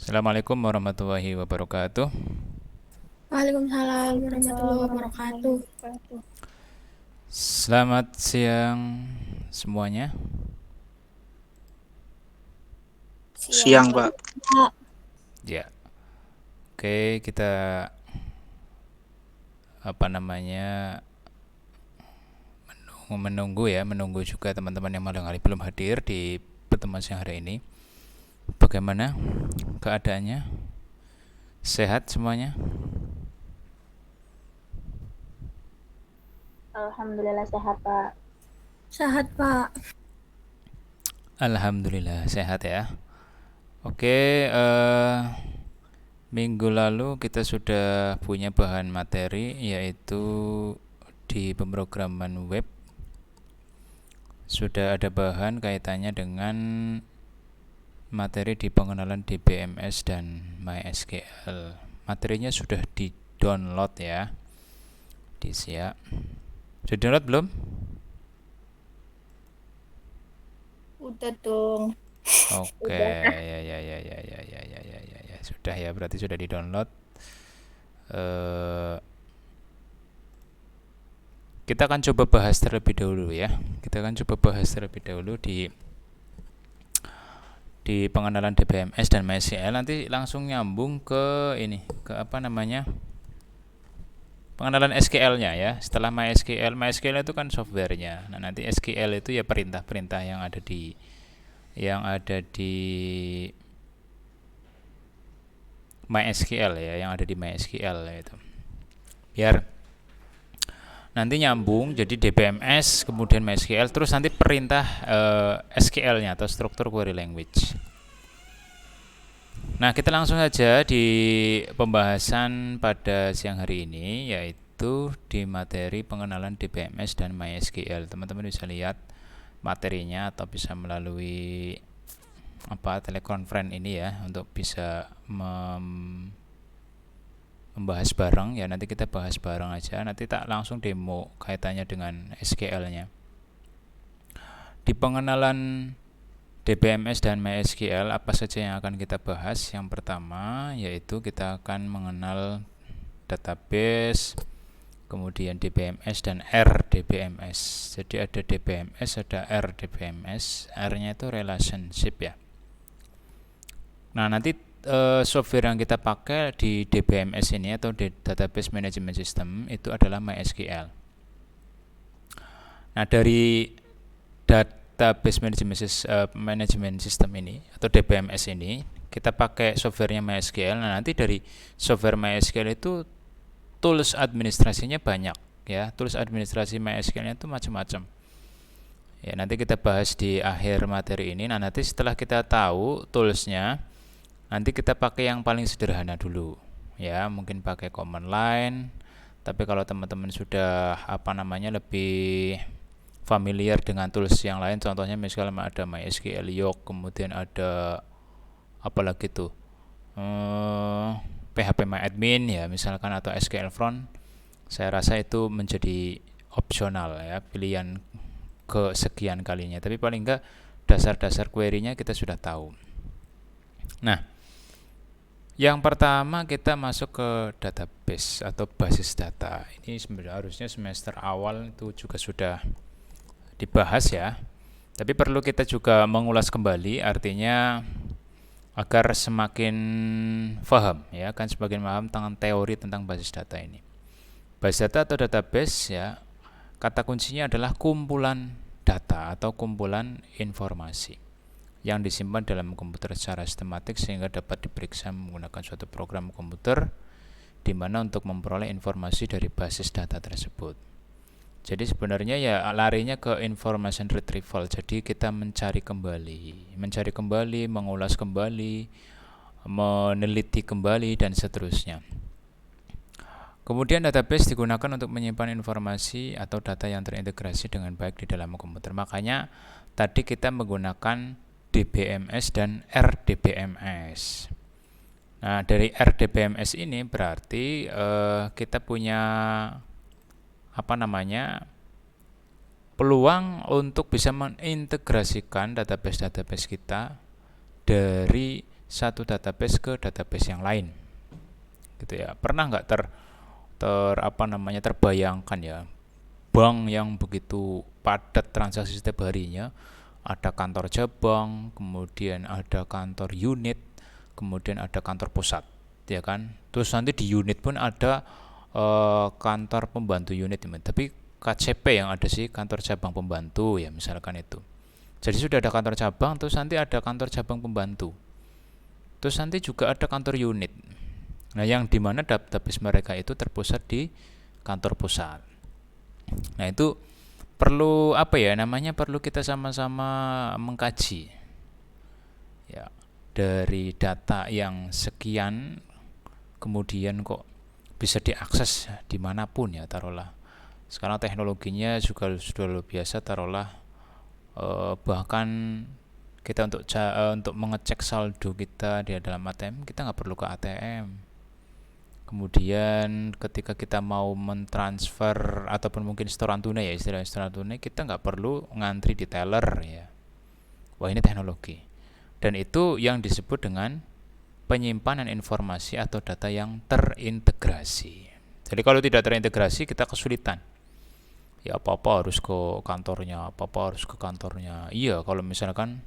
Assalamualaikum warahmatullahi wabarakatuh. Waalaikumsalam Waalaikumsalam warahmatullahi warahmatullahi wabarakatuh. wabarakatuh. Selamat siang semuanya. Siang Siang, Pak. Pak. Ya, oke kita apa namanya menunggu juga teman-teman yang malam hari belum hadir di pertemuan siang hari ini. Bagaimana keadaannya? Sehat semuanya? Alhamdulillah sehat, Pak. Sehat Pak. Alhamdulillah sehat ya. Oke, minggu lalu kita sudah punya bahan materi yaitu di pemrograman web sudah ada bahan kaitannya dengan materi di pengenalan DBMS dan MySQL. Materinya sudah di-download ya. Sudah download belum? Udah dong. Oke, Udah. ya. Sudah ya, berarti sudah di-download. Kita akan coba bahas terlebih dahulu ya. Di pengenalan DBMS dan MySQL, nanti langsung nyambung ke ini, ke apa namanya, pengenalan SQL-nya ya. Setelah MySQL itu kan softwarenya. Nah, nanti SQL itu ya perintah-perintah yang ada di MySQL ya, yang ada di MySQL itu. Biar nanti nyambung jadi DBMS kemudian MySQL terus nanti perintah SQL-nya atau Structure Query Language. Nah, kita langsung saja di pembahasan pada siang hari ini, yaitu di materi pengenalan DBMS dan MySQL. Teman-teman bisa lihat materinya atau bisa melalui telekonferensi ini ya, untuk bisa membahas bareng ya. Nanti kita bahas bareng aja, nanti tak langsung demo kaitannya dengan SQL-nya. Di pengenalan DBMS dan MySQL apa saja yang akan kita bahas? Yang pertama yaitu kita akan mengenal database, kemudian DBMS dan RDBMS. Jadi ada DBMS, ada RDBMS. R-nya itu relationship ya. Nah, nanti software yang kita pakai di DBMS ini atau di Database Management System itu adalah MySQL. Nah, dari Database Management System ini atau DBMS ini kita pakai softwarenya MySQL. Nah, nanti dari software MySQL itu tools administrasinya banyak ya. Tools administrasi MySQL-nya itu macam-macam. Ya, nanti kita bahas di akhir materi ini. Nah, nanti setelah kita tahu toolsnya, nanti kita pakai yang paling sederhana dulu ya, mungkin pakai command line. Tapi kalau teman-teman sudah lebih familiar dengan tools yang lain, contohnya misalnya ada MySQL Yoke, kemudian ada apalagi tuh PHPMyAdmin ya misalkan, atau SQL Front, saya rasa itu menjadi opsional ya, pilihan kesekian kalinya. Tapi paling enggak dasar-dasar query-nya kita sudah tahu. Nah, yang pertama kita masuk ke database atau basis data. Ini sebenarnya harusnya semester awal itu juga sudah dibahas ya. Tapi perlu kita juga mengulas kembali, artinya agar semakin paham ya, kan semakin paham tentang teori tentang basis data ini. Basis data atau database ya, kata kuncinya adalah kumpulan data atau kumpulan informasi yang disimpan dalam komputer secara sistematik sehingga dapat diperiksa menggunakan suatu program komputer di mana untuk memperoleh informasi dari basis data tersebut. Jadi sebenarnya ya larinya ke information retrieval. Jadi kita mencari kembali, mengulas kembali, meneliti kembali dan seterusnya. Kemudian database digunakan untuk menyimpan informasi atau data yang terintegrasi dengan baik di dalam komputer. Makanya tadi kita menggunakan DBMS dan RDBMS. Nah, dari RDBMS ini berarti kita punya peluang untuk bisa mengintegrasikan database-database kita dari satu database ke database yang lain, gitu ya. Pernah nggak terbayangkan ya, bank yang begitu padat transaksi setiap harinya, ada kantor cabang, kemudian ada kantor unit, kemudian ada kantor pusat, ya kan? Terus nanti di unit pun ada kantor pembantu unit, tapi KCP yang ada sih kantor cabang pembantu ya, misalkan itu. Jadi sudah ada kantor cabang, terus nanti ada kantor cabang pembantu, terus nanti juga ada kantor unit. Nah, yang dimana database mereka itu terpusat di kantor pusat. Nah, itu perlu perlu kita sama-sama mengkaji ya, dari data yang sekian kemudian kok bisa diakses dimanapun ya, taruhlah sekarang teknologinya juga sudah luar biasa, taruhlah bahkan kita untuk mengecek saldo kita di dalam ATM, kita nggak perlu ke ATM. Kemudian ketika kita mau mentransfer ataupun mungkin setoran tunai ya, istilah setoran tunai, kita nggak perlu ngantri di teller ya. Wah, ini teknologi, dan itu yang disebut dengan penyimpanan informasi atau data yang terintegrasi. Jadi kalau tidak terintegrasi, kita kesulitan. Ya, apa-apa harus ke kantornya, apa-apa harus ke kantornya. Iya, kalau misalkan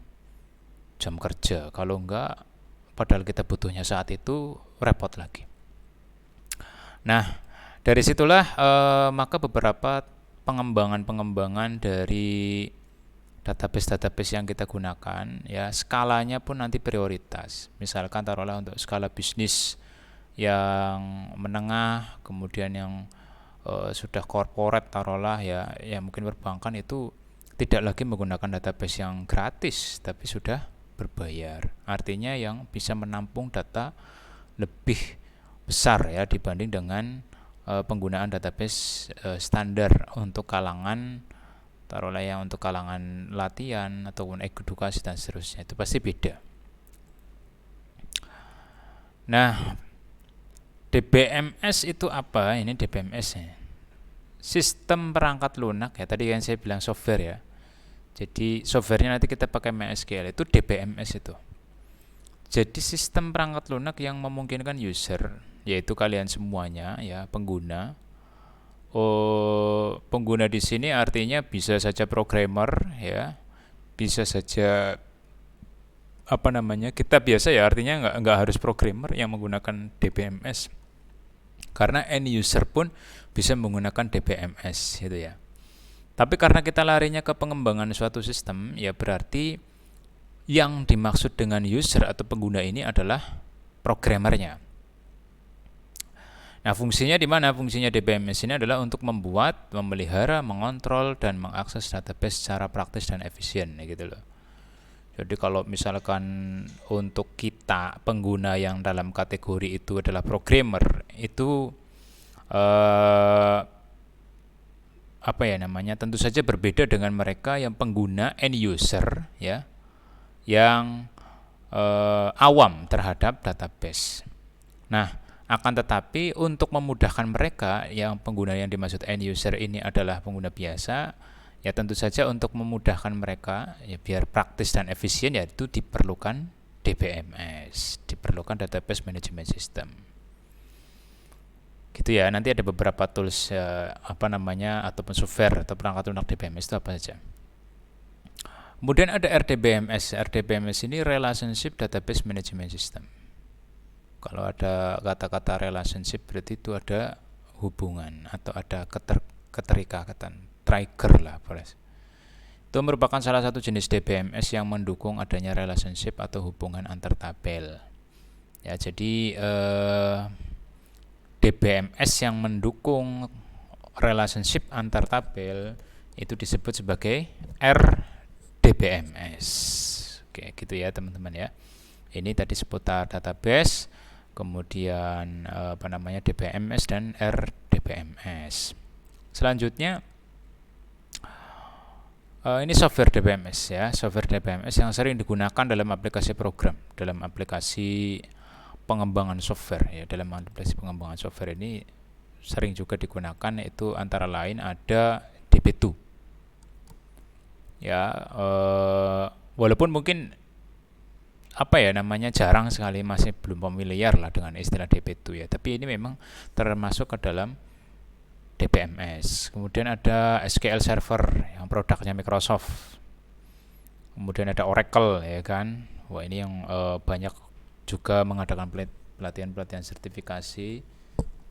jam kerja, kalau enggak padahal kita butuhnya saat itu, repot lagi. Nah, dari situlah maka beberapa pengembangan dari database yang kita gunakan ya, skalanya pun nanti prioritas. Misalkan taruhlah untuk skala bisnis yang menengah, kemudian yang sudah corporate taruhlah ya, mungkin perbankan itu tidak lagi menggunakan database yang gratis, tapi sudah berbayar. Artinya yang bisa menampung data lebih besar ya dibanding dengan penggunaan database standar untuk kalangan, taruhlah yang untuk kalangan latihan ataupun edukasi dan seterusnya, itu pasti beda. Nah, DBMS itu apa? Ini DBMS ya, sistem perangkat lunak ya, tadi yang saya bilang software ya. Jadi softwarenya nanti kita pakai MySQL, itu DBMS itu. Jadi sistem perangkat lunak yang memungkinkan user, yaitu kalian semuanya ya, pengguna. Pengguna di sini artinya bisa saja programmer ya, bisa saja kita biasa ya, artinya nggak harus programmer yang menggunakan DBMS, karena end user pun bisa menggunakan DBMS gitu ya. Tapi karena kita larinya ke pengembangan suatu sistem ya, berarti yang dimaksud dengan user atau pengguna ini adalah programmernya. Nah, fungsinya di mana? Fungsinya DBMS ini adalah untuk membuat, memelihara, mengontrol, dan mengakses database secara praktis dan efisien, gitu loh. Jadi kalau misalkan untuk kita pengguna yang dalam kategori itu adalah programmer, itu tentu saja berbeda dengan mereka yang pengguna end user ya, yang awam terhadap database. Nah, akan tetapi untuk memudahkan mereka, yang pengguna yang dimaksud end user ini adalah pengguna biasa, ya tentu saja untuk memudahkan mereka ya biar praktis dan efisien, yaitu diperlukan DBMS, diperlukan Database Management System. Gitu ya. Nanti ada beberapa tools ataupun software atau perangkat lunak DBMS itu apa saja. Kemudian ada RDBMS. RDBMS ini Relationship Database Management System. Kalau ada kata-kata relationship berarti itu ada hubungan atau ada keterikatan, trigger lah. Itu merupakan salah satu jenis DBMS yang mendukung adanya relationship atau hubungan antar tabel. Ya, jadi DBMS yang mendukung relationship antar tabel itu disebut sebagai RDBMS. Oke, gitu ya teman-teman ya. Ini tadi seputar database, kemudian DBMS dan RDBMS. Selanjutnya ini software DBMS ya, software DBMS yang sering digunakan dalam aplikasi program, dalam aplikasi pengembangan software ya. Dalam aplikasi pengembangan software ini sering juga digunakan, itu antara lain ada DB2 ya, walaupun mungkin apa ya namanya, jarang sekali, masih belum familiar lah dengan istilah DB2 ya. Tapi ini memang termasuk ke dalam DBMS. Kemudian ada SQL Server yang produknya Microsoft. Kemudian ada Oracle ya kan. Wah, ini yang banyak juga mengadakan pelatihan-pelatihan sertifikasi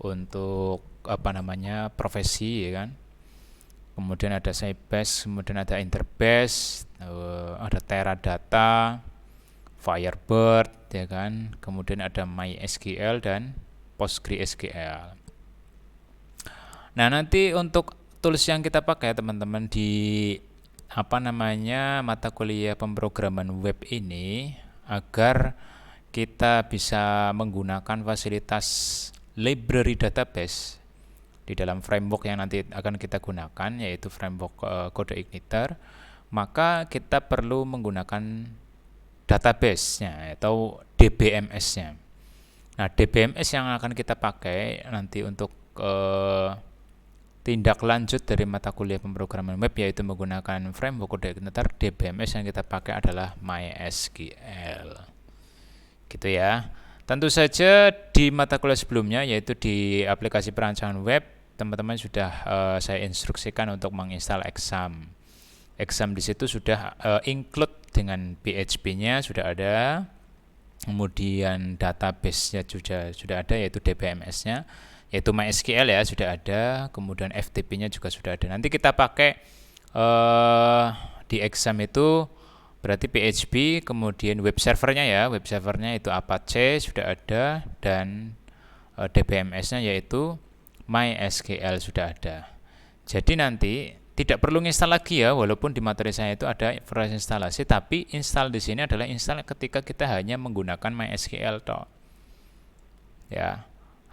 untuk apa namanya, profesi ya kan. Kemudian ada Sybase, kemudian ada Interbase, ada Teradata, Firebird ya kan. Kemudian ada MySQL dan PostgreSQL. Nah, nanti untuk tools yang kita pakai teman-teman di apa namanya, mata kuliah pemrograman web ini, agar kita bisa menggunakan fasilitas library database di dalam framework yang nanti akan kita gunakan, yaitu framework CodeIgniter, maka kita perlu menggunakan database-nya atau DBMS-nya. Nah, DBMS yang akan kita pakai nanti untuk tindak lanjut dari mata kuliah pemrograman web, yaitu menggunakan framework CodeIgniter, DBMS yang kita pakai adalah MySQL. Gitu ya. Tentu saja di mata kuliah sebelumnya, yaitu di aplikasi perancangan web, teman-teman sudah saya instruksikan untuk menginstal Exam. Exam di situ sudah include dengan PHP-nya sudah ada, kemudian database-nya sudah ada, yaitu DBMS-nya, yaitu MySQL ya sudah ada, kemudian FTP-nya juga sudah ada. Nanti kita pakai di Exam itu berarti PHP, kemudian web servernya ya, web servernya itu Apache sudah ada, dan DBMS-nya yaitu MySQL sudah ada. Jadi nanti tidak perlu install lagi ya, walaupun di materi saya itu ada proses instalasi, tapi install di sini adalah install ketika kita hanya menggunakan MySQL toh. Ya.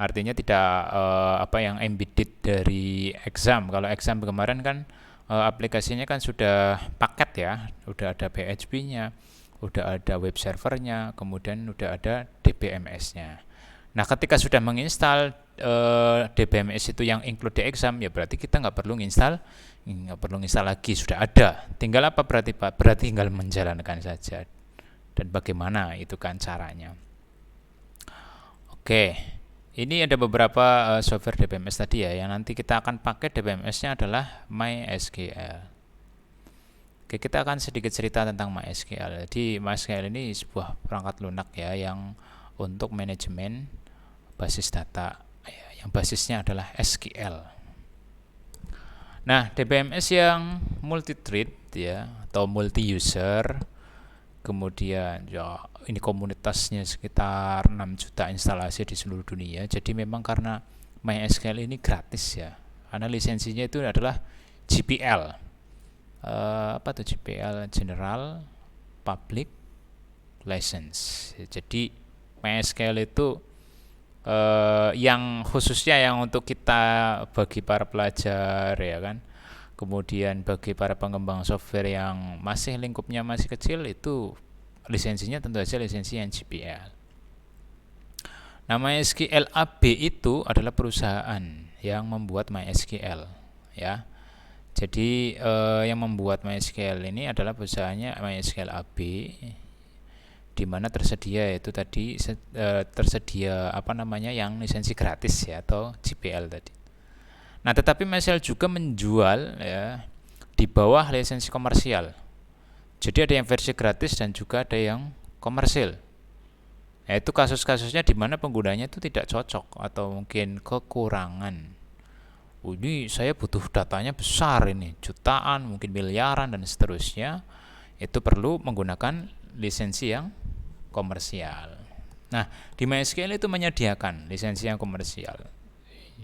Artinya tidak apa yang embedded dari Exam. Kalau Exam kemarin kan aplikasinya kan sudah paket ya, udah ada PHP-nya, udah ada web servernya, kemudian udah ada DBMS-nya. Nah, ketika sudah menginstal DBMS itu yang include di Exam, ya berarti kita nggak perlu install lagi, sudah ada. Tinggal apa berarti Pak? Berarti tinggal menjalankan saja. Dan bagaimana itu kan caranya. Oke. Ini ada beberapa software DBMS tadi ya, yang nanti kita akan pakai DBMS-nya adalah MySQL. Oke, kita akan sedikit cerita tentang MySQL. Jadi MySQL ini sebuah perangkat lunak ya, yang untuk manajemen basis data ya, yang basisnya adalah SQL. Nah, DBMS yang multi-thread ya, atau multi-user, kemudian ya ini komunitasnya sekitar 6 juta instalasi di seluruh dunia. Jadi memang karena MySQL ini gratis ya, karena lisensinya itu adalah GPL. Apa tuh GPL? General Public License. Jadi MySQL itu yang khususnya yang untuk kita bagi para pelajar ya kan. Kemudian bagi para pengembang software yang masih lingkupnya masih kecil, itu lisensinya tentu saja lisensi yang GPL. Nah, MySQL AB itu adalah perusahaan yang membuat MySQL ya. Jadi yang membuat MySQL ini adalah perusahaannya MySQL AB, di mana tersedia itu tadi tersedia apa namanya yang lisensi gratis ya, atau GPL tadi. Nah, tetapi MySQL juga menjual ya di bawah lisensi komersial. Jadi ada yang versi gratis dan juga ada yang komersil. Nah, itu kasus-kasusnya di mana penggunanya itu tidak cocok atau mungkin kekurangan. Ini saya butuh datanya besar ini, jutaan, mungkin miliaran dan seterusnya. Itu perlu menggunakan lisensi yang komersial. Nah, di MySQL itu menyediakan lisensi yang komersial.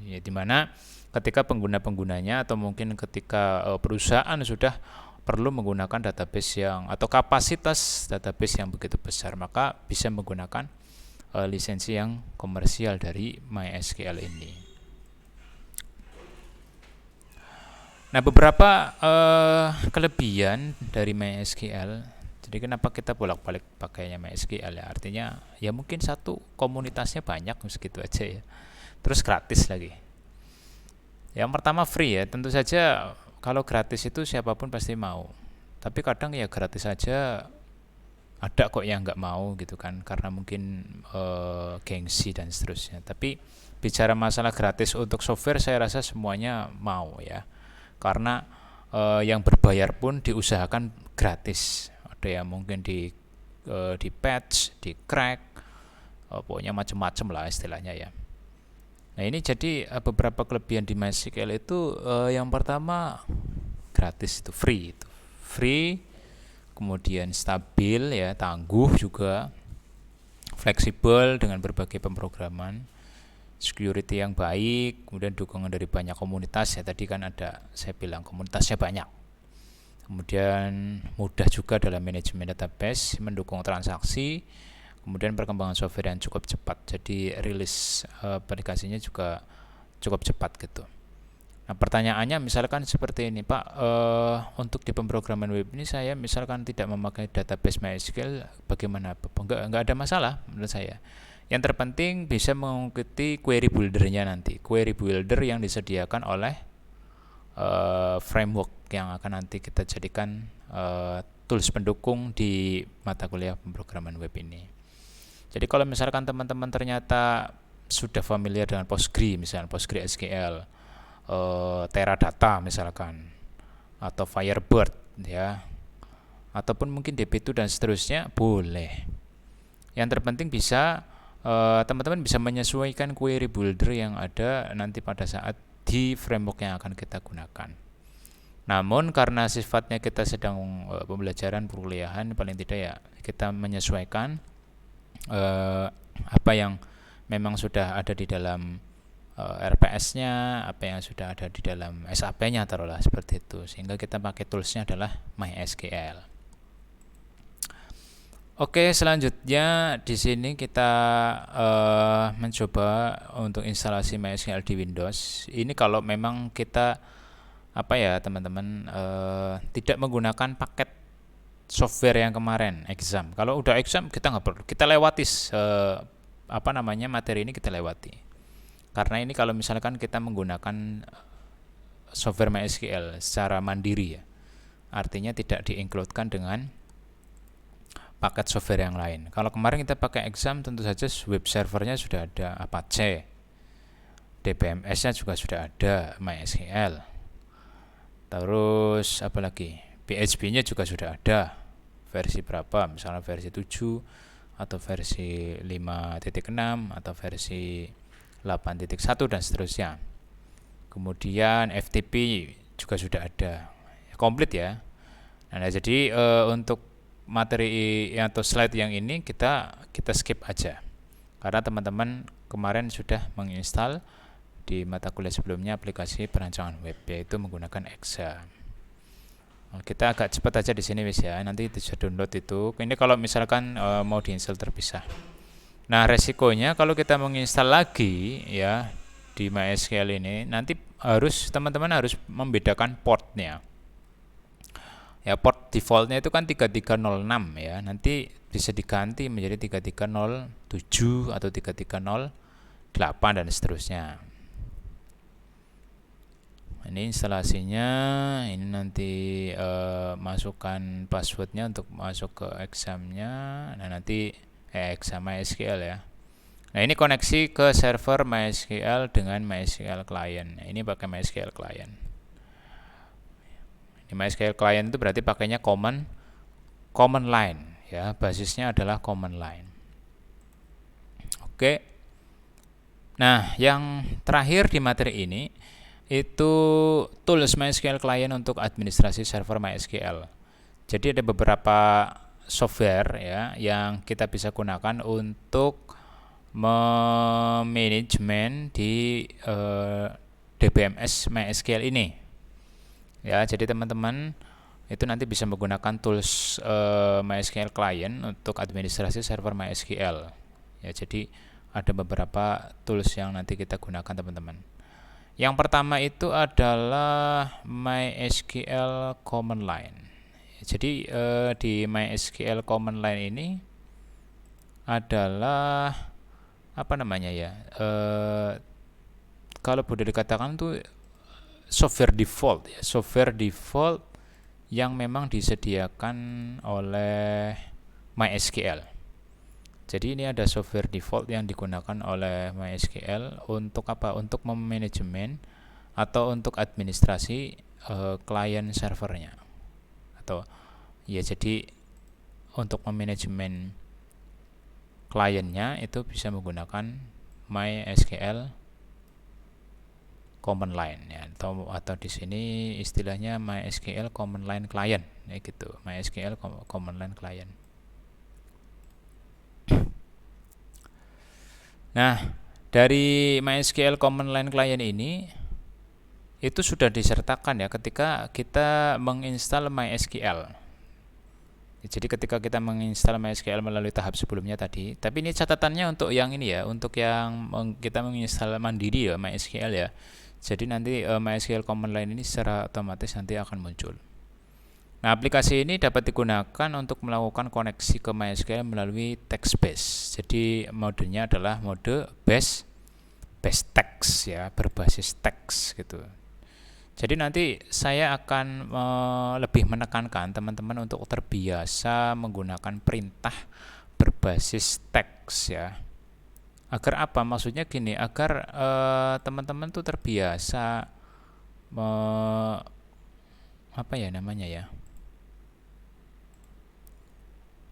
Ya, di mana ketika pengguna-penggunanya atau mungkin ketika perusahaan sudah perlu menggunakan database yang atau kapasitas database yang begitu besar, maka bisa menggunakan lisensi yang komersial dari MySQL ini. Nah, beberapa kelebihan dari MySQL. Jadi kenapa kita bolak-balik pakainya MySQL ya? Artinya ya mungkin satu, komunitasnya banyak segitu aja ya. Terus gratis lagi. Yang pertama free ya, tentu saja kalau gratis itu siapapun pasti mau. Tapi kadang ya gratis saja ada kok yang nggak mau gitu kan, karena mungkin gengsi dan seterusnya. Tapi bicara masalah gratis untuk software, saya rasa semuanya mau ya, karena yang berbayar pun diusahakan gratis. Ada yang mungkin di patch, di crack, pokoknya macam-macam lah istilahnya ya. Nah ini jadi beberapa kelebihan di MySQL itu, yang pertama gratis, itu free, kemudian stabil ya, tangguh juga, fleksibel dengan berbagai pemrograman, security yang baik, kemudian dukungan dari banyak komunitas ya, tadi kan ada saya bilang komunitasnya banyak. Kemudian mudah juga dalam manajemen database, mendukung transaksi, kemudian perkembangan software yang cukup cepat. Jadi rilis aplikasinya juga cukup cepat gitu. Nah pertanyaannya misalkan seperti ini, Pak, untuk di pemrograman web ini saya misalkan tidak memakai database MySQL, bagaimana? Enggak ada masalah menurut saya. Yang terpenting bisa mengikuti query builder-nya nanti. Query builder yang disediakan oleh framework yang akan nanti kita jadikan tools pendukung di mata kuliah pemrograman web ini. Jadi kalau misalkan teman-teman ternyata sudah familiar dengan misalnya PostgreSQL, Teradata misalkan, atau Firebird ya, ataupun mungkin DB2 dan seterusnya, boleh. Yang terpenting bisa teman-teman bisa menyesuaikan query builder yang ada nanti pada saat di framework yang akan kita gunakan. Namun karena sifatnya kita sedang pembelajaran perkuliahan, paling tidak ya kita menyesuaikan apa yang memang sudah ada di dalam RPS-nya, apa yang sudah ada di dalam SAP-nya, taruhlah seperti itu, sehingga kita pakai toolsnya adalah MySQL. Oke, selanjutnya di sini kita mencoba untuk instalasi MySQL di Windows. Ini kalau memang kita teman-teman tidak menggunakan paket software yang kemarin exam. Kalau udah exam kita nggak perlu, kita lewati materi ini, kita lewati. Karena ini kalau misalkan kita menggunakan software MySQL secara mandiri ya, artinya tidak di-include-kan dengan paket software yang lain. Kalau kemarin kita pakai exam, tentu saja web servernya sudah ada Apache, DBMS-nya juga sudah ada MySQL. Terus apa lagi? PHP-nya juga sudah ada. Versi berapa? Misalnya versi 7 atau versi 5.6 atau versi 8.1 dan seterusnya. Kemudian FTP juga sudah ada. Komplit ya. Nah, jadi untuk materi atau slide yang ini kita skip aja. Karena teman-teman kemarin sudah menginstal di mata kuliah sebelumnya aplikasi perancangan web, yaitu menggunakan Exa. Kita agak cepat aja di sini wis ya. Nanti bisa download itu. Ini kalau misalkan mau diinstal terpisah. Nah, resikonya kalau kita menginstal lagi ya di MySQL ini, nanti teman-teman harus membedakan portnya. Ya, port defaultnya itu kan 3306 ya. Nanti bisa diganti menjadi 3307 atau 3308 dan seterusnya. Ini instalasinya, ini nanti masukkan passwordnya untuk masuk ke examnya. Nah nanti exam MySQL ya. Nah ini koneksi ke server MySQL dengan MySQL client. Nah, ini pakai MySQL client. Ini MySQL client itu berarti pakainya command line ya, basisnya adalah command line. Oke. Nah yang terakhir di materi ini itu tools MySQL client untuk administrasi server MySQL. Jadi ada beberapa software ya yang kita bisa gunakan untuk memanajemen di DBMS MySQL ini. Ya, jadi teman-teman itu nanti bisa menggunakan tools MySQL client untuk administrasi server MySQL. Ya, jadi ada beberapa tools yang nanti kita gunakan teman-teman. Yang pertama itu adalah MySQL command line. Jadi di MySQL command line ini adalah kalau boleh dikatakan itu software default yang memang disediakan oleh MySQL. Jadi ini ada software default yang digunakan oleh MySQL untuk apa? Untuk memanajemen atau untuk administrasi klien servernya. Atau ya jadi untuk memanajemen kliennya itu bisa menggunakan MySQL command line ya, atau di sini istilahnya MySQL command line client ya gitu. MySQL command line client. Nah, dari MySQL command line client ini itu sudah disertakan ya ketika kita menginstal MySQL. Jadi ketika kita menginstal MySQL melalui tahap sebelumnya tadi, tapi ini catatannya untuk yang ini ya, untuk yang kita menginstal mandiri ya MySQL ya. Jadi nanti MySQL command line ini secara otomatis nanti akan muncul. Nah, aplikasi ini dapat digunakan untuk melakukan koneksi ke MySQL melalui text base. Jadi modenya adalah mode base text ya, berbasis teks gitu. Jadi nanti saya akan lebih menekankan teman-teman untuk terbiasa menggunakan perintah berbasis teks ya. Agar apa? Maksudnya gini, agar teman-teman tuh terbiasa apa ya namanya ya?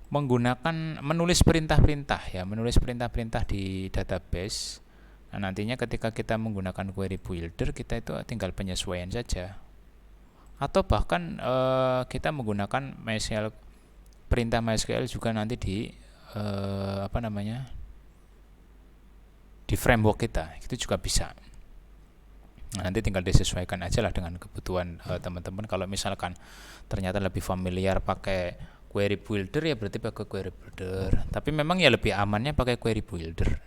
Menggunakan menulis perintah-perintah ya, menulis perintah-perintah di database. Nah, nantinya ketika kita menggunakan query builder, kita itu tinggal penyesuaian saja. Atau bahkan kita menggunakan MySQL, perintah MySQL juga nanti di apa namanya? Di framework kita. Itu juga bisa. Nah, nanti tinggal disesuaikan aja lah dengan kebutuhan teman-teman. Kalau misalkan ternyata lebih familiar pakai query builder ya berarti pakai query builder. Tapi memang ya lebih amannya pakai query builder.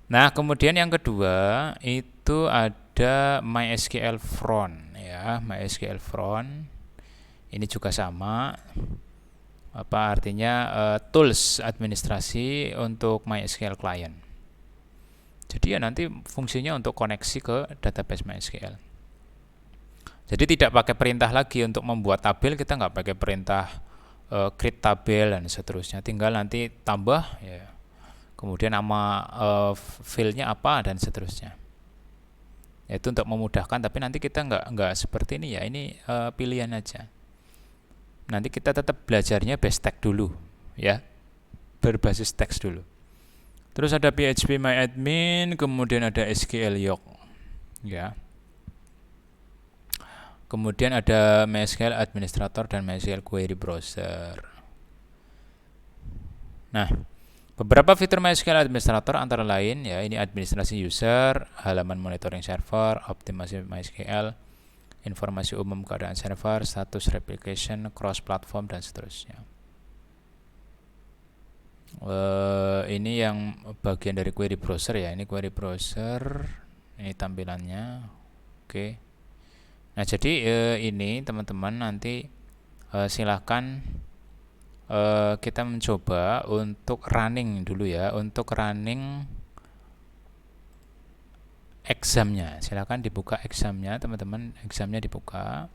Nah, kemudian yang kedua itu ada MySQL front ya, MySQL front. Ini juga sama. Apa artinya tools administrasi untuk MySQL client. Jadi ya nanti fungsinya untuk koneksi ke database MySQL. Jadi tidak pakai perintah lagi untuk membuat tabel, kita nggak pakai perintah create tabel dan seterusnya. Tinggal nanti tambah ya. Kemudian nama file-nya apa dan seterusnya. Itu untuk memudahkan, tapi nanti kita nggak seperti ini ya. Ini pilihan aja. Nanti kita tetap belajarnya base text dulu ya. Berbasis teks dulu. Terus ada PHP My Admin, kemudian ada SQL Yoke ya. Kemudian ada MySQL Administrator dan MySQL Query Browser. Nah, beberapa fitur MySQL Administrator antara lain ya, ini administrasi user, halaman monitoring server, optimasi MySQL, informasi umum keadaan server, status replication, cross platform dan seterusnya. Ini yang bagian dari query browser ya, ini query browser, ini tampilannya. Oke. Nah, jadi ini teman-teman nanti silahkan kita mencoba untuk running dulu ya, untuk running examnya. Silakan dibuka examnya teman-teman, examnya dibuka.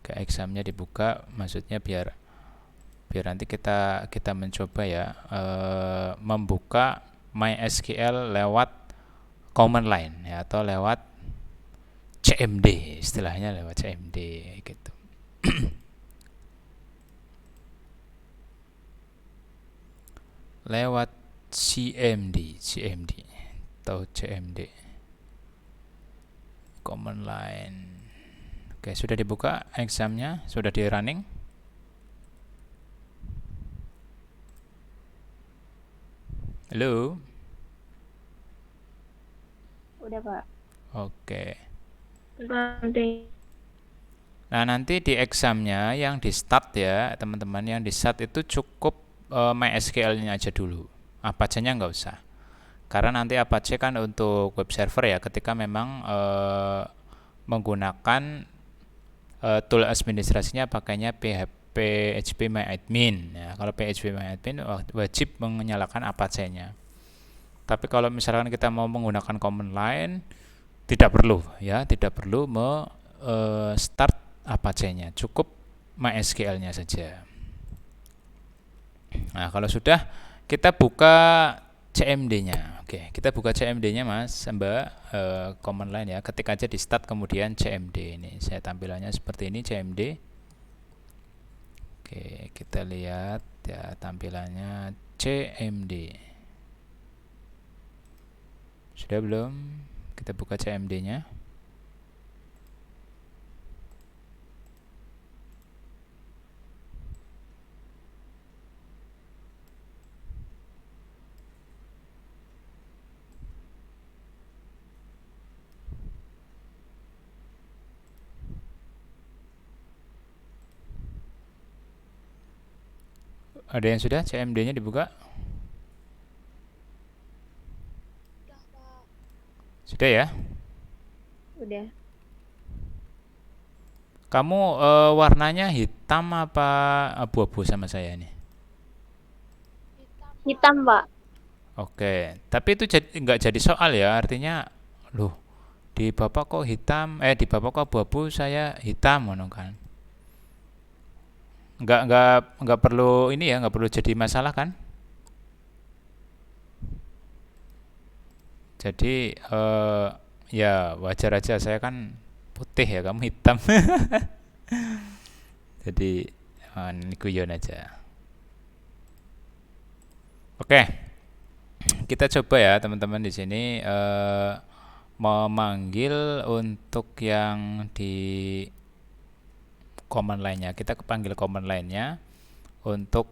Oke, examnya dibuka, maksudnya biar nanti kita mencoba ya membuka MySQL lewat command line ya, atau lewat CMD, istilahnya lewat CMD gitu. Lewat CMD atau CMD command line. Oke, sudah dibuka examnya, sudah di running. Halo. Udah, Pak. Oke. Nanti. Nah, nanti di examnya yang di start ya teman-teman, yang di start itu cukup MySQL-nya aja dulu. Apache-nya nggak usah. Karena nanti Apache kan untuk web server ya, ketika memang menggunakan tool administrasinya pakainya PHP My Admin ya. Kalau PHP My Admin wajib menyalakan Apache-nya. Tapi kalau misalkan kita mau menggunakan command line, tidak perlu ya, tidak perlu start Apache-nya. Cukup MySQL-nya saja. Nah, kalau sudah, kita buka CMD-nya. Oke, kita buka CMD-nya Mas, Mbak, command line ya. Ketik aja di start kemudian CMD. Ini saya tampilannya seperti ini CMD. Oke, kita lihat ya tampilannya CMD. Sudah belum? Kita buka CMD-nya. Ada yang sudah CMD-nya dibuka? Sudah ya? Udah. Kamu warnanya hitam apa abu-abu sama saya nih? Hitam, Pak. Oke, tapi itu nggak jadi soal ya, artinya, loh, di bapak kok hitam, di bapak kok abu-abu, saya hitam, ngono kan? Nggak perlu ini ya, nggak perlu jadi masalah kan? Jadi ya wajar aja, saya kan putih ya, kamu hitam. Jadi ini guyon aja. Oke, kita coba ya teman-teman di sini memanggil untuk yang di command line-nya. Kita panggil command line-nya untuk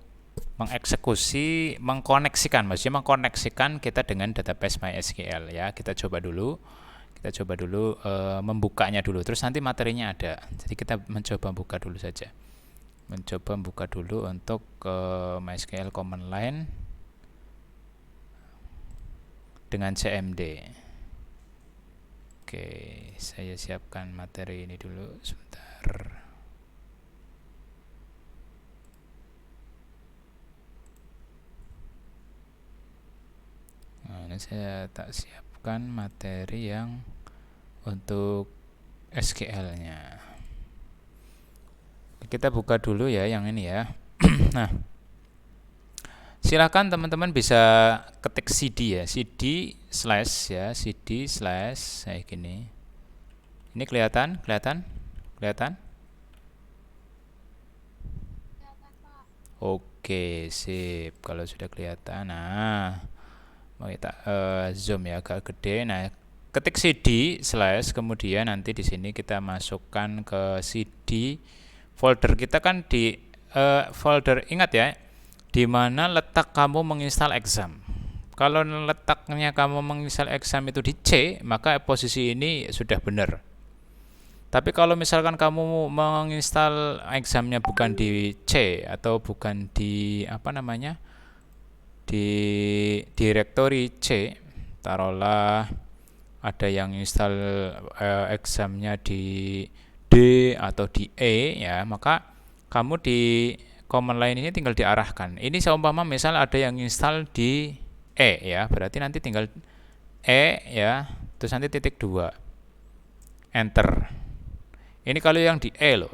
mengeksekusi, mengkoneksikan, maksudnya mengkoneksikan kita dengan database MySQL ya. Kita coba dulu membukanya dulu, terus nanti materinya ada. Jadi kita mencoba buka dulu saja. Mencoba buka dulu untuk MySQL command line dengan CMD. Oke, saya siapkan materi ini dulu sebentar. Nah, ini saya tak siapkan materi yang untuk SQL-nya. Kita buka dulu ya yang ini ya. Nah, silakan teman-teman bisa ketik cd ya, cd slash kayak gini. Ini kelihatan? Oke, sip. Kalau sudah kelihatan, nah, mau kita zoom ya agak gede. Nah, ketik cd slash kemudian nanti di sini kita masukkan ke cd folder kita kan di folder, ingat ya, di mana letak kamu menginstal exam. Kalau letaknya kamu menginstal exam itu di C, maka posisi ini sudah benar. Tapi kalau misalkan kamu menginstal examnya bukan di C atau bukan di di directory C, taruhlah ada yang install examnya di D atau di E ya, maka kamu di command line ini tinggal diarahkan. Ini seumpama misal ada yang install di E ya, berarti nanti tinggal E ya, terus nanti titik 2 enter. Ini kalau yang di E loh.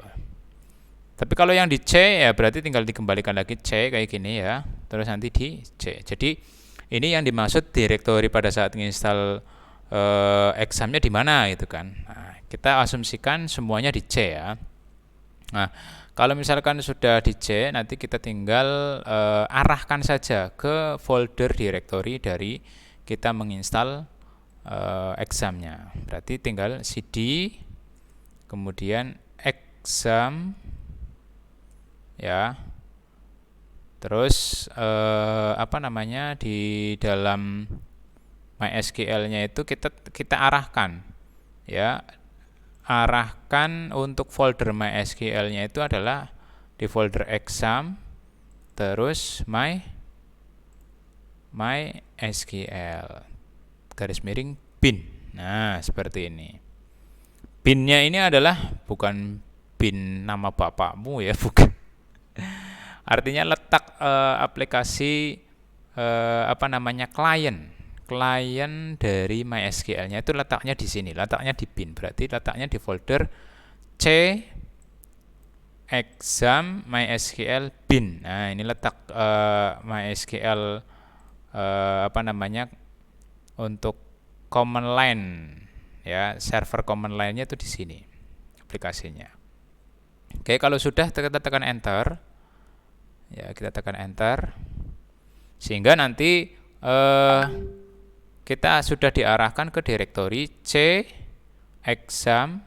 Tapi kalau yang di C ya berarti tinggal dikembalikan lagi C kayak gini ya, terus nanti di C. Jadi ini yang dimaksud directory pada saat menginstal examnya di mana gitu kan. Nah, kita asumsikan semuanya di C ya. Nah, kalau misalkan sudah di C, nanti kita tinggal arahkan saja ke folder directory dari kita menginstal examnya. Berarti tinggal cd kemudian exam ya. Terus di dalam MySQL-nya itu kita arahkan ya. Arahkan untuk folder MySQL-nya itu adalah di folder exam terus MySQL garis miring bin. Nah, seperti ini. Bin-nya ini adalah bukan bin nama bapakmu ya, bukan. Artinya letak aplikasi klien dari MySQL-nya itu letaknya di sini, letaknya di bin, berarti letaknya di folder C exam MySQL bin. Nah, ini letak MySQL untuk command line ya, server command line-nya itu di sini aplikasinya. Oke, kalau sudah kita tekan enter. Ya, kita tekan enter. Sehingga nanti kita sudah diarahkan ke direktori C exam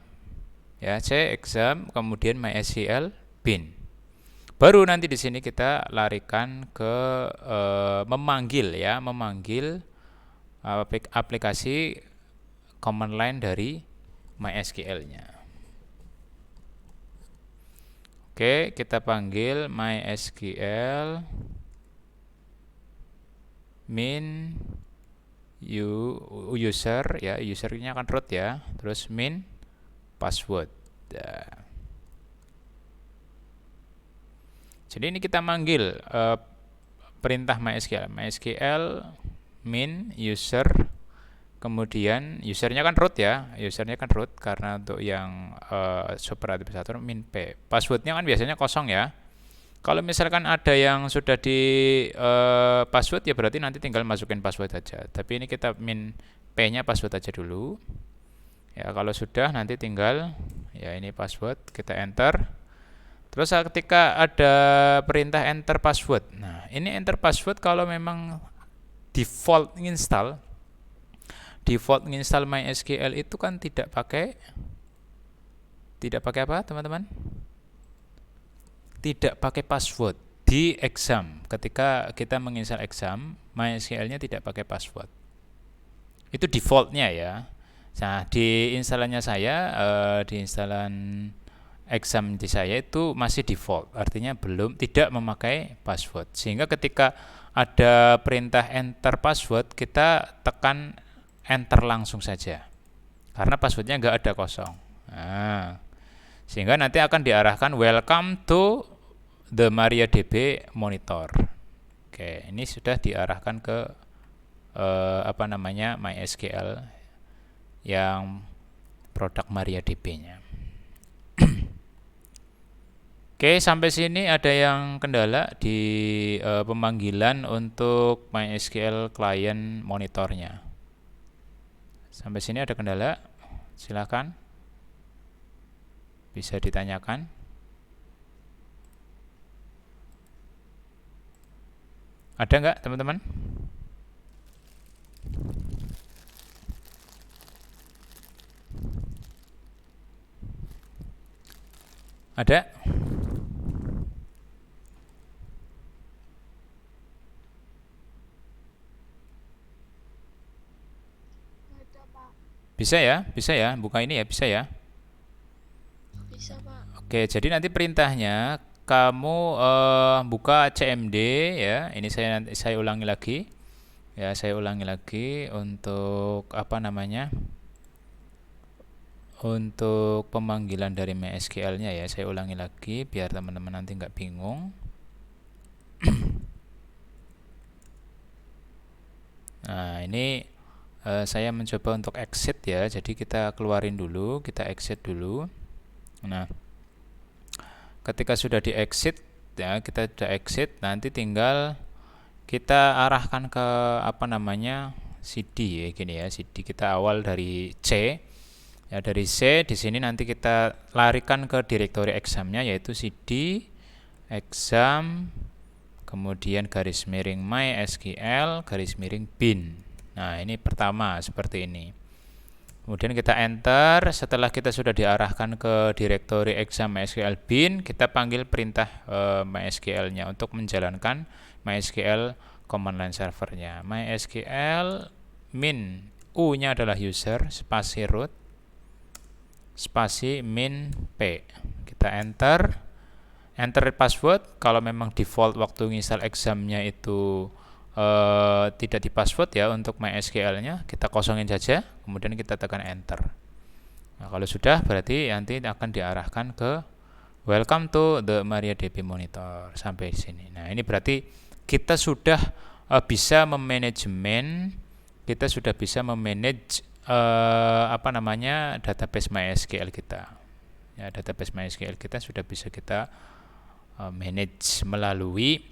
ya, C exam kemudian MySQL bin. Baru nanti di sini kita larikan ke memanggil aplikasi command line dari MySQL-nya. Oke, kita panggil MySQL min user ya, usernya kan root ya, terus min password. Jadi ini kita manggil perintah MySQL min user, kemudian usernya kan root ya, karena untuk yang super administrator min p. Passwordnya kan biasanya kosong ya. Kalau misalkan ada yang sudah di password ya berarti nanti tinggal masukin password aja. Tapi ini kita min p-nya password aja dulu. Ya, kalau sudah nanti tinggal ya ini password, kita enter. Terus ketika ada perintah enter password. Nah, ini enter password kalau memang default install MySQL itu kan tidak pakai apa, teman-teman? Tidak pakai password di exam. Ketika kita menginstal exam, MySQL-nya tidak pakai password. Itu defaultnya ya. Nah, di instalannya saya, di instalan exam di saya itu masih default, artinya tidak memakai password. Sehingga ketika ada perintah enter password, kita tekan enter langsung saja, karena passwordnya nggak ada, kosong. Nah, sehingga nanti akan diarahkan welcome to the MariaDB monitor. Oke, ini sudah diarahkan ke MySQL yang produk MariaDB-nya. Oke, sampai sini ada yang kendala di pemanggilan untuk MySQL client monitornya. Sampai sini ada kendala? Silakan. Bisa ditanyakan. Ada nggak, teman-teman? Ada? Bisa ya, buka ini ya, bisa ya. Bisa, Pak. Oke, jadi nanti perintahnya kamu buka CMD ya. Ini saya ulangi lagi. Ya, saya ulangi lagi untuk untuk pemanggilan dari MySQL-nya ya. Saya ulangi lagi biar teman-teman nanti nggak bingung. Nah, ini saya mencoba untuk exit ya, jadi kita keluarin dulu, kita exit dulu. Nah, ketika sudah di exit ya, kita sudah exit, nanti tinggal kita arahkan ke CD ya, gini ya, CD kita awal dari C ya, dari C. Di sini nanti kita larikan ke direktori examnya, yaitu CD exam kemudian garis miring MySQL garis miring bin. Nah, ini pertama seperti ini. Kemudian kita enter. Setelah kita sudah diarahkan ke direktori exam MySQL bin, kita panggil perintah MySQL-nya untuk menjalankan MySQL command line servernya. MySQL min U-nya adalah user, spasi root, spasi min p. Kita enter. Enter password. Kalau memang default waktu install examnya itu tidak di password ya, untuk MySQL-nya kita kosongin saja, kemudian kita tekan enter. Nah, kalau sudah berarti nanti akan diarahkan ke welcome to the MariaDB monitor sampai sini. Nah, ini berarti kita sudah bisa memanage database MySQL kita. Ya, database MySQL kita sudah bisa kita manage melalui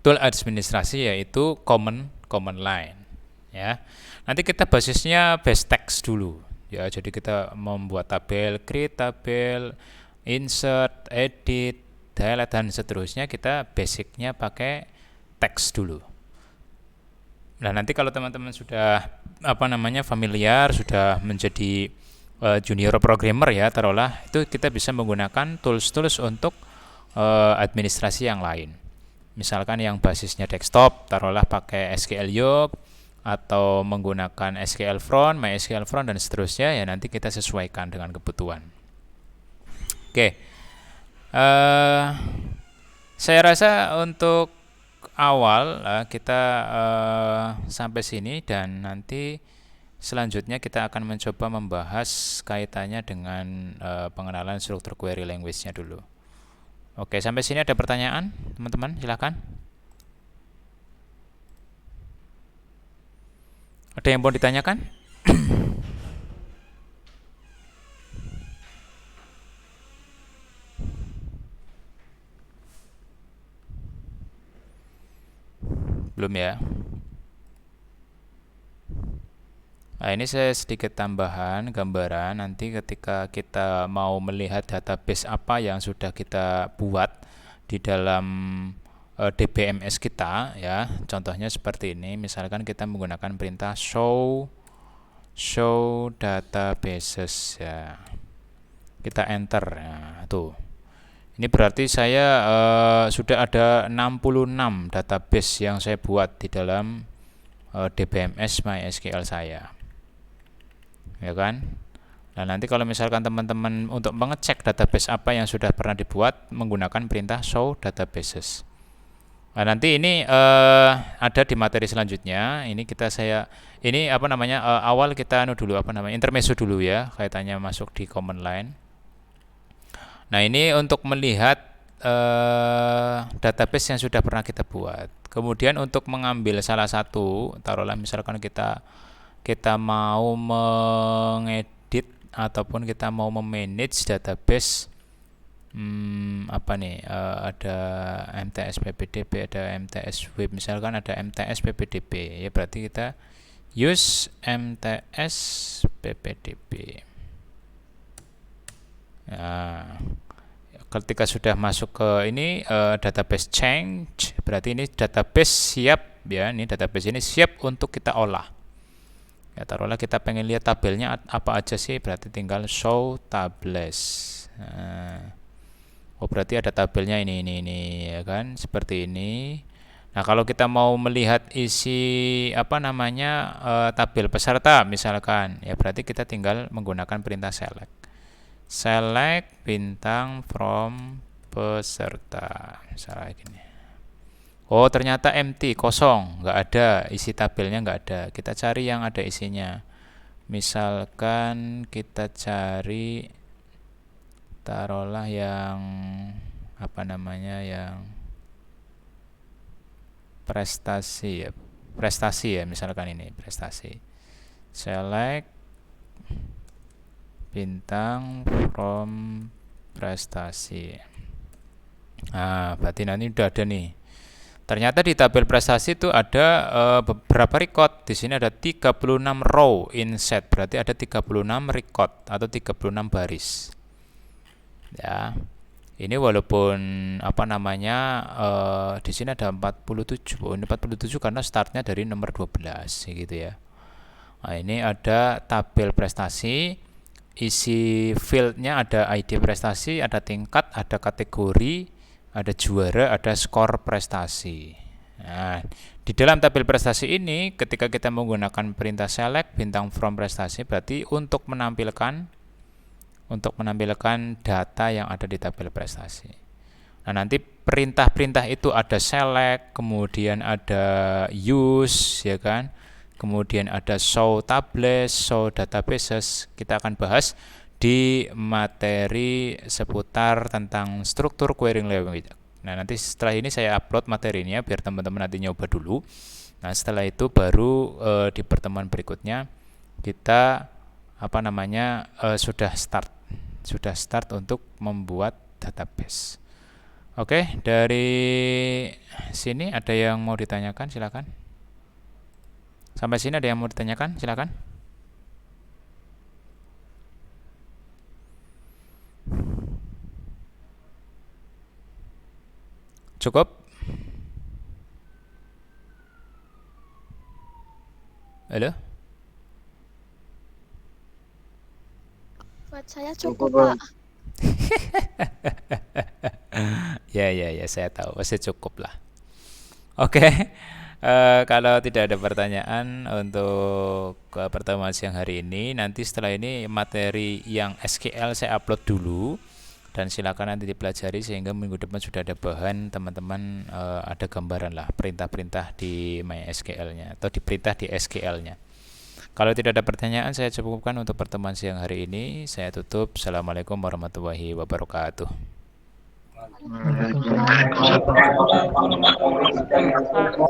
tool administrasi yaitu command line. Ya, nanti kita basisnya base text dulu. Ya, jadi kita membuat tabel, create tabel, insert, edit, delete dan seterusnya, kita basicnya pakai teks dulu. Nah, nanti kalau teman-teman sudah familiar, sudah menjadi junior programmer ya, taruhlah, itu kita bisa menggunakan tools untuk administrasi yang lain. Misalkan yang basisnya desktop, taruhlah pakai SQL Yoke atau menggunakan SQL Front, MySQL Front dan seterusnya, ya nanti kita sesuaikan dengan kebutuhan. Oke. Saya rasa untuk awal kita sampai sini, dan nanti selanjutnya kita akan mencoba membahas kaitannya dengan pengenalan struktur query language-nya dulu. Oke, sampai sini ada pertanyaan, teman-teman? Silakan. Ada yang mau ditanyakan? Belum ya? Nah, ini saya sedikit tambahan gambaran. Nanti ketika kita mau melihat database apa yang sudah kita buat di dalam DBMS kita, ya, contohnya seperti ini. Misalkan kita menggunakan perintah show databases, ya, kita enter, ya, tuh. Ini berarti saya sudah ada 66 database yang saya buat di dalam DBMS MySQL saya, ya kan. Nah, nanti kalau misalkan teman-teman untuk mengecek database apa yang sudah pernah dibuat menggunakan perintah show databases. Nah, nanti ini ada di materi selanjutnya. Ini awal kita intermezzo dulu ya, kaitannya masuk di command line. Nah, ini untuk melihat database yang sudah pernah kita buat. Kemudian untuk mengambil salah satu, taruhlah misalkan kita mau mengedit ataupun kita mau memanage database, ada MTS PPDB, ada MTS Web, misalkan ada MTS PPDB, ya berarti kita use MTS PPDB. Nah, ketika sudah masuk ke ini database change, berarti ini database siap, ya, ini database ini siap untuk kita olah. Ya, taruhlah kita pengen lihat tabelnya apa aja sih, berarti tinggal show tables. Nah, berarti ada tabelnya ini ya kan, seperti ini. Nah, kalau kita mau melihat isi tabel peserta misalkan, ya berarti kita tinggal menggunakan perintah select bintang from peserta, misalnya gini. Oh, ternyata empty, kosong, nggak ada, isi tabelnya nggak ada. Kita cari yang ada isinya. Misalkan kita cari, taruhlah yang yang prestasi ya, misalkan ini prestasi. Select bintang from prestasi. Nah, berarti nanti udah ada nih. Ternyata di tabel prestasi itu ada beberapa record. Di sini ada 36 row inset, berarti ada 36 record atau 36 baris. Ya. Ini walaupun di sini ada 47. Oh, ini 47 karena startnya dari nomor 12 gitu ya. Nah, ini ada tabel prestasi, isi fieldnya ada ID prestasi, ada tingkat, ada kategori, ada juara, ada skor prestasi. Nah, di dalam tabel prestasi ini ketika kita menggunakan perintah select bintang from prestasi, berarti untuk menampilkan data yang ada di tabel prestasi. Nah, nanti perintah-perintah itu ada select, kemudian ada use, ya kan? Kemudian ada show tables, show databases. Kita akan bahas di materi seputar tentang struktur query language. Nah, nanti setelah ini saya upload materinya biar teman-teman nanti nyoba dulu. Nah, setelah itu baru di pertemuan berikutnya kita sudah start sudah start untuk membuat database. Oke, dari sini ada yang mau ditanyakan, silakan. Sampai sini ada yang mau ditanyakan, silakan. Cukup? Halo? Buat saya Cukup, cukup, Bang. Pak. Ya, saya tahu, pasti cukup lah. Oke, kalau tidak ada pertanyaan untuk pertemuan siang hari ini, nanti setelah ini materi yang SQL saya upload dulu, dan silakan nanti dipelajari sehingga minggu depan sudah ada bahan, teman-teman ada gambaran lah perintah-perintah di MySQL-nya atau diperintah di SQL-nya. Kalau tidak ada pertanyaan, saya cukupkan untuk pertemuan siang hari ini. Saya tutup. Assalamualaikum warahmatullahi wabarakatuh. Waalaikumsalam.